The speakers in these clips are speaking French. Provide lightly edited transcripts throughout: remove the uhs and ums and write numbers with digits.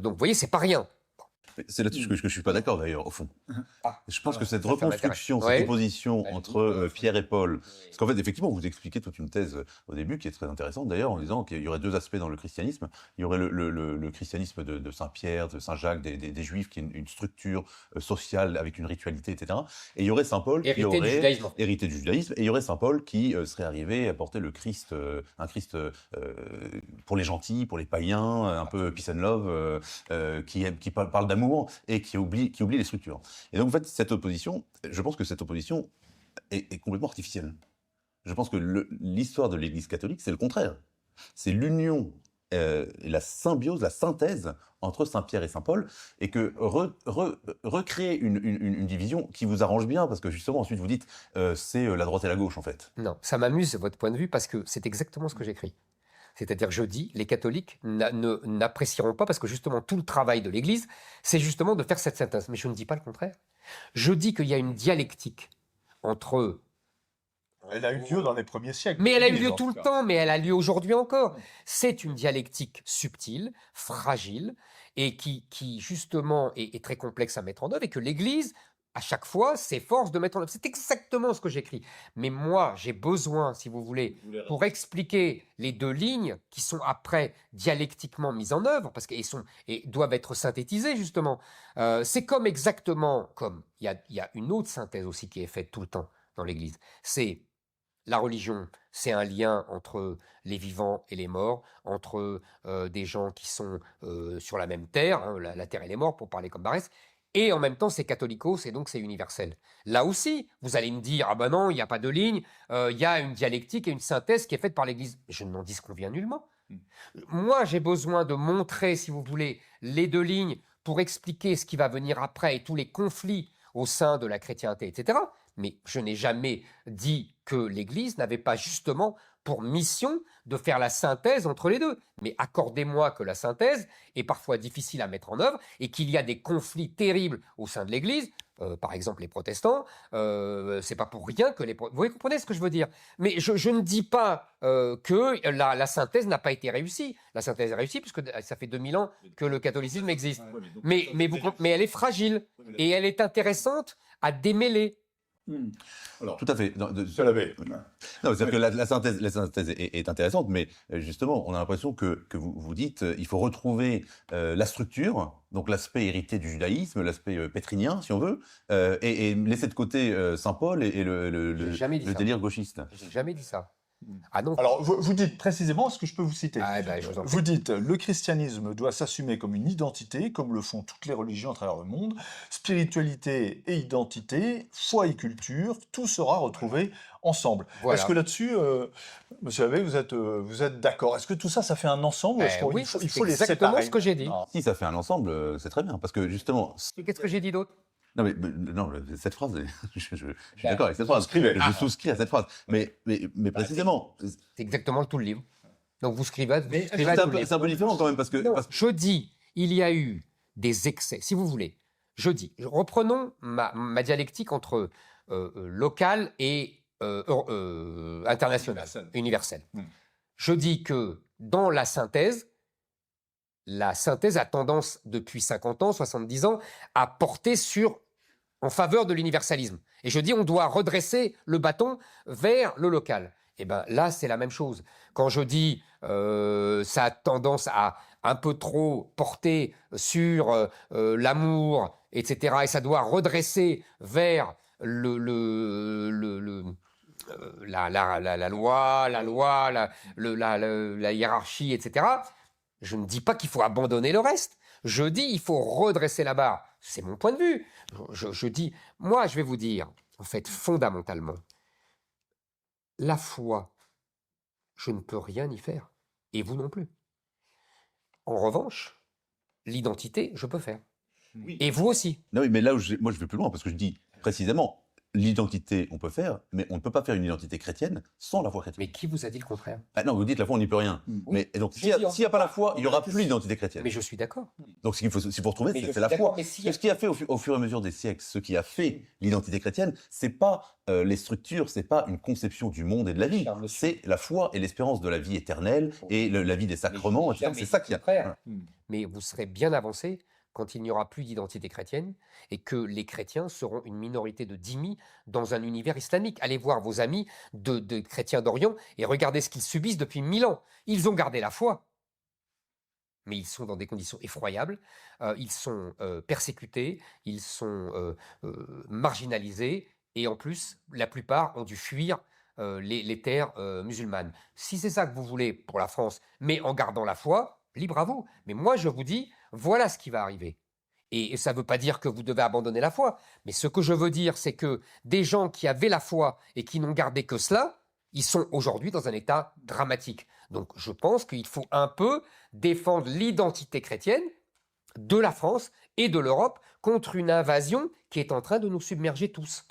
Donc, vous voyez, c'est pas rien. C'est là-dessus que je ne suis pas d'accord d'ailleurs, au fond. Je pense que cette ça m'intéresse. reconstruction, Ouais. cette opposition entre Pierre et Paul, parce qu'en fait, effectivement, vous expliquez toute une thèse au début qui est très intéressante d'ailleurs, en disant qu'il y aurait deux aspects dans le christianisme. Il y aurait le christianisme de Saint-Pierre, de Saint-Jacques, des Juifs, qui est une structure sociale avec une ritualité, etc. Et il y aurait Saint-Paul qui Hérité du aurait judaïsme. hérité du judaïsme, et il y aurait Saint-Paul qui serait arrivé à porter le Christ, un Christ pour les gentils, pour les païens, un peu peace and love, qui parle d'amour et qui oublie les structures. Et donc, en fait, cette opposition, je pense que cette opposition est complètement artificielle. Je pense que l'histoire de l'Église catholique, c'est le contraire. C'est l'union, la symbiose, la synthèse entre Saint-Pierre et Saint-Paul, et que recréer une division qui vous arrange bien, parce que justement, ensuite, vous dites, c'est la droite et la gauche, en fait. Non, ça m'amuse, votre point de vue, parce que c'est exactement ce que j'écris. C'est-à-dire, je dis, les catholiques n'apprécieront pas, parce que justement, tout le travail de l'Église, c'est justement de faire cette synthèse. Mais je ne dis pas le contraire. Je dis qu'il y a une dialectique entre... Elle a eu lieu dans les premiers siècles. Mais elle a eu Oui, lieu en tout tout le cas. temps, mais elle a lieu aujourd'hui encore. C'est une dialectique subtile, fragile, et qui justement, est très complexe à mettre en œuvre, et que l'Église, à chaque fois, s'efforce de mettre en œuvre. C'est exactement ce que j'écris. Mais moi, j'ai besoin, si vous voulez, pour expliquer les deux lignes qui sont après dialectiquement mises en œuvre, parce qu'elles doivent être synthétisées, justement. C'est exactement comme, il y a une autre synthèse aussi qui est faite tout le temps dans l'Église. C'est la religion, c'est un lien entre les vivants et les morts, entre des gens qui sont sur la même terre, hein, la terre et les morts, pour parler comme Barès, et en même temps c'est catholicos, et donc c'est universel. Là aussi, vous allez me dire, ah ben non, il n'y a pas de ligne, il y a une dialectique et une synthèse qui est faite par l'Église. Je ne m'en disconviens nullement. Moi, j'ai besoin de montrer, si vous voulez, les deux lignes pour expliquer ce qui va venir après et tous les conflits au sein de la chrétienté, etc. Mais je n'ai jamais dit que l'Église n'avait pas justement pour mission de faire la synthèse entre les deux. Mais accordez-moi que la synthèse est parfois difficile à mettre en œuvre et qu'il y a des conflits terribles au sein de l'Église. Par exemple, les protestants, c'est pas pour rien que vous comprenez ce que je veux dire. Mais je ne dis pas que la synthèse n'a pas été réussie. La synthèse est réussie puisque ça fait 2000 ans que le catholicisme existe. Mais elle est fragile et elle est intéressante à démêler. Alors, tout à fait. Je l'avais. Non, c'est-à-dire que la synthèse est intéressante, mais justement, on a l'impression que vous dites il faut retrouver la structure, donc l'aspect hérité du judaïsme, l'aspect pétrinien, si on veut, et laisser de côté Saint-Paul et le délire gauchiste. J'ai jamais dit ça. Ah non. Alors, vous dites précisément ce que je peux vous citer. Ah, ben, je vous en prie. Vous dites, le christianisme doit s'assumer comme une identité, comme le font toutes les religions à travers le monde. Spiritualité et identité, foi et culture, tout sera retrouvé ensemble. Voilà. Est-ce que là-dessus, Monsieur Abbé, vous êtes d'accord? Est-ce que tout ça, ça fait un ensemble? Est-ce qu'il oui, faut c'est les exactement séparer? ce que j'ai dit. Non. Si ça fait un ensemble, c'est très bien, parce que justement... Qu'est-ce que j'ai dit d'autre? Non, non, cette phrase, je suis d'accord avec cette phrase. Je souscris à cette phrase. Mais précisément... C'est exactement tout le livre. Donc vous scrivez tout le livre. C'est un peu différent quand même, parce que... Je dis, il y a eu des excès, si vous voulez. Je dis, reprenons ma dialectique entre local et international, universel. Je dis que dans la synthèse a tendance, depuis 50 ans, 70 ans, à porter en faveur de l'universalisme. Et je dis, on doit redresser le bâton vers le local. Et bien là, c'est la même chose. Quand je dis, ça a tendance à un peu trop porter sur l'amour, etc., et ça doit redresser vers la loi, la hiérarchie, etc., je ne dis pas qu'il faut abandonner le reste. Je dis il faut redresser la barre. C'est mon point de vue. Je dis, moi, je vais vous dire, en fait, fondamentalement, la foi, je ne peux rien y faire. Et vous non plus. En revanche, l'identité, je peux faire. Oui. Et vous aussi. Non, mais là où moi je vais plus loin, parce que je dis précisément, l'identité, on peut faire, mais on ne peut pas faire une identité chrétienne sans la foi chrétienne. Mais qui vous a dit le contraire? Ah non, vous dites la foi, on n'y peut rien. Mais et donc, s'il n'y a pas la foi, il n'y aura plus d'identité chrétienne. Mais je suis d'accord. Donc, s'il faut retrouver, Mais je c'est suis la d'accord, foi. mais s'il y a- Ce qui a fait au fur et à mesure des siècles, ce qui a fait l'identité chrétienne, c'est pas les structures, c'est pas une conception du monde et de la vie, Cher monsieur. c'est la foi et l'espérance de la vie éternelle et la vie des sacrements, etc. C'est ça qui a. Frère, Hmm. mais vous serez bien avancé quand il n'y aura plus d'identité chrétienne et que les chrétiens seront une minorité de dhimmis dans un univers islamique. Allez voir vos amis de chrétiens d'Orient et regardez ce qu'ils subissent depuis 1000 ans. Ils ont gardé la foi, mais ils sont dans des conditions effroyables. Ils sont persécutés, ils sont marginalisés et en plus, la plupart ont dû fuir les terres musulmanes. Si c'est ça que vous voulez pour la France, mais en gardant la foi, libre à vous. Mais moi, je vous dis, voilà ce qui va arriver. Et ça ne veut pas dire que vous devez abandonner la foi. Mais ce que je veux dire, c'est que des gens qui avaient la foi et qui n'ont gardé que cela, ils sont aujourd'hui dans un état dramatique. Donc je pense qu'il faut un peu défendre l'identité chrétienne de la France et de l'Europe contre une invasion qui est en train de nous submerger tous.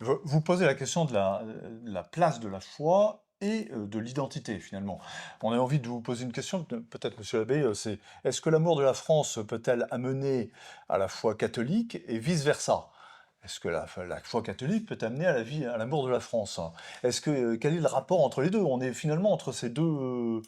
Vous posez la question de la place de la foi et de l'identité, finalement. On a envie de vous poser une question, peut-être, monsieur l'abbé, c'est est-ce que l'amour de la France peut-elle amener à la foi catholique et vice-versa? Est-ce que la foi catholique peut amener à l'amour de la France? Est-ce que, quel est le rapport entre les deux? On est finalement entre ces deux...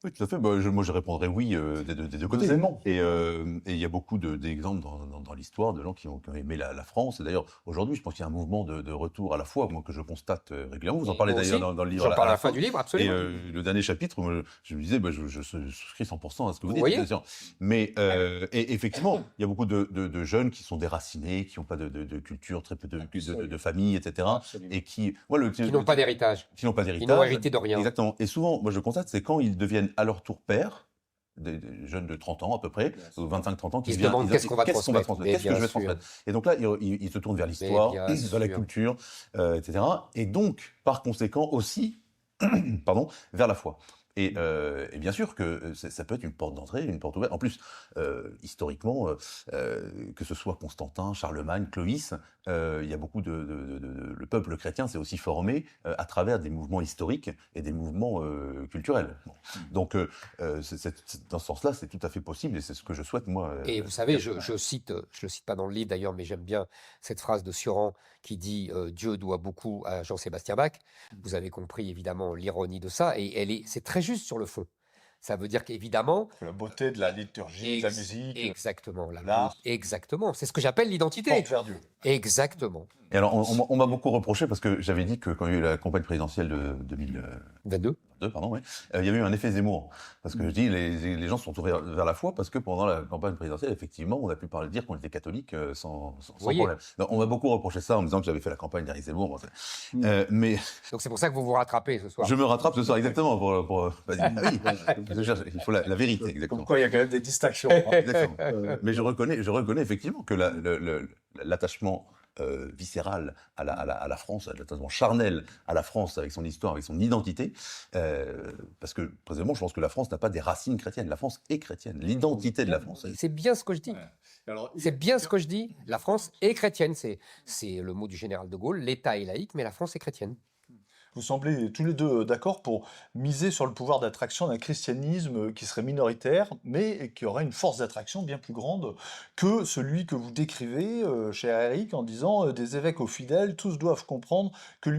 Oui, tout à fait. Bah, moi, je répondrais oui des deux côtés. aimants. Et il y a beaucoup d'exemples dans l'histoire de gens qui ont aimé la France. Et d'ailleurs, aujourd'hui, je pense qu'il y a un mouvement de retour à la foi, moi, que je constate régulièrement. Vous en Et parlez moi d'ailleurs aussi, dans le livre. J'en parle à la fin du livre, Et absolument. le dernier chapitre, moi, je me disais, bah, je souscris 100% à ce que vous dites. voyez bien sûr. Mais et effectivement, il y a beaucoup de jeunes qui sont déracinés, qui n'ont pas de culture, très peu de famille, etc. Et qui, Qui n'ont pas d'héritage. qui n'ont pas Ils n'ont d'héritage. hérité de rien. Exactement. Et souvent, moi, je constate, c'est quand ils deviennent à leur tour pères, des jeunes de 30 ans à peu près, ou 25-30 ans, qui Ils se viennent- demandent qu'est-ce qu'on va transmettre. Mais qu'est-ce que je bien vais sûr. transmettre. Et donc là, ils se tournent vers l'histoire, bien vers la sûr. culture, etc. Et donc, par conséquent aussi, pardon, vers la foi. Et bien sûr que ça peut être une porte d'entrée, une porte ouverte. En plus, historiquement, que ce soit Constantin, Charlemagne, Clovis, il y a beaucoup le peuple chrétien s'est aussi formé à travers des mouvements historiques et des mouvements culturels. Bon. Donc, dans ce sens-là, c'est tout à fait possible et c'est ce que je souhaite, moi. Et vous savez, je le cite pas dans le livre d'ailleurs, mais j'aime bien cette phrase de Sioran qui dit Dieu doit beaucoup à Jean-Sébastien Bach. Vous avez compris évidemment l'ironie de ça, et c'est très juste sur le fond. Ça veut dire qu'évidemment, La beauté de la liturgie, de la musique, exactement, l'art. exactement, c'est ce que j'appelle l'identité. porte vers Dieu. Exactement. Et alors, on m'a beaucoup reproché parce que j'avais dit que quand il y a eu la campagne présidentielle de 2022, 22. pardon, ouais, il y avait eu un effet Zemmour. Parce que je dis, les gens se sont tournés vers la foi parce que pendant la campagne présidentielle, effectivement, on a pu parler, dire qu'on était catholique sans voyez. problème. Donc, on m'a beaucoup reproché ça en me disant que j'avais fait la campagne d'Éric Zemmour. Bon, mais Donc c'est pour ça que vous vous rattrapez ce soir. je me rattrape ce soir exactement oui, il faut la vérité, exactement. Comme quoi, il y a quand même des distinctions. Exactement. Mais je reconnais effectivement que l'attachement viscéral à la France, l'attachement charnel à la France avec son histoire, avec son identité, parce que précisément, je pense que la France n'a pas des racines chrétiennes. La France est chrétienne. L'identité de la France. C'est bien ce que je dis. Alors, C'est bien ce que je dis. La France est chrétienne. C'est le mot du général de Gaulle. L'État est laïque, mais la France est chrétienne. vous semblez tous les deux d'accord pour miser sur le pouvoir d'attraction d'un christianisme qui serait minoritaire, mais qui aurait une force d'attraction bien plus grande que celui que vous décrivez, cher Eric, en disant des évêques aux fidèles, tous doivent comprendre que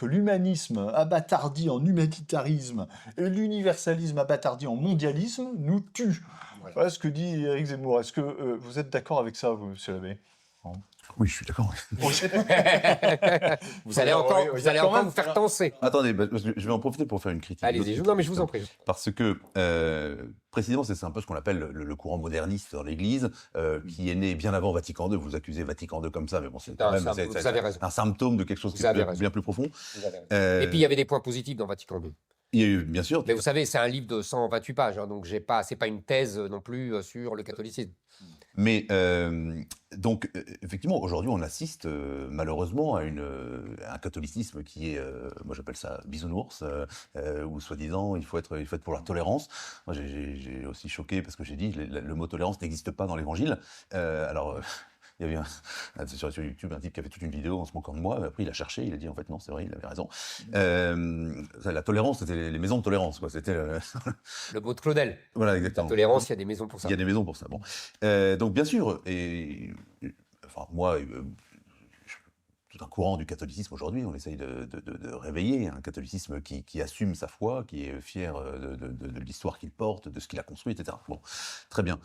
l'humanisme abattardi en humanitarisme et l'universalisme abattardi en mondialisme nous tue. Voilà ce que dit Éric Zemmour. Est-ce que vous êtes d'accord avec ça, vous, monsieur l'abbé? Oui, je suis d'accord. Vous allez encore quand même vous faire tenser. Attendez, parce que je vais en profiter pour faire une critique. Allez-y. Non, mais je vous en prie. Parce que, précisément, c'est un peu ce qu'on appelle le courant moderniste dans l'Église, qui est né bien avant Vatican II. Vous accusez Vatican II comme ça, mais bon, c'est quand même Vous avez raison. un symptôme de quelque chose qui Vous avez est raison. bien plus profond. Vous avez raison. Euh, Et puis il y avait des points positifs dans Vatican II. il y a eu, bien sûr, Mais vous savez, c'est un livre de 128 pages, hein, donc c'est pas une thèse non plus sur le catholicisme. mais donc, effectivement, aujourd'hui, on assiste malheureusement à un catholicisme qui est, moi j'appelle ça bisounours, où soi-disant il faut être pour la tolérance. Moi, j'ai aussi choqué parce que j'ai dit le mot tolérance n'existe pas dans l'Évangile. Alors, Il y avait sur YouTube un type qui avait toute une vidéo en se moquant de moi. Après, il a cherché, il a dit en fait non, c'est vrai, il avait raison. La tolérance, c'était les maisons de tolérance, quoi. C'était Le mot de Claudel. voilà, La exactement. tolérance, il y a des maisons pour ça. Il y a des maisons pour ça. Bon, donc bien sûr, et enfin moi. Tout un courant du catholicisme aujourd'hui, on essaye de réveiller un catholicisme qui assume sa foi, qui est fier de l'histoire qu'il porte, de ce qu'il a construit, etc. Bon, très bien.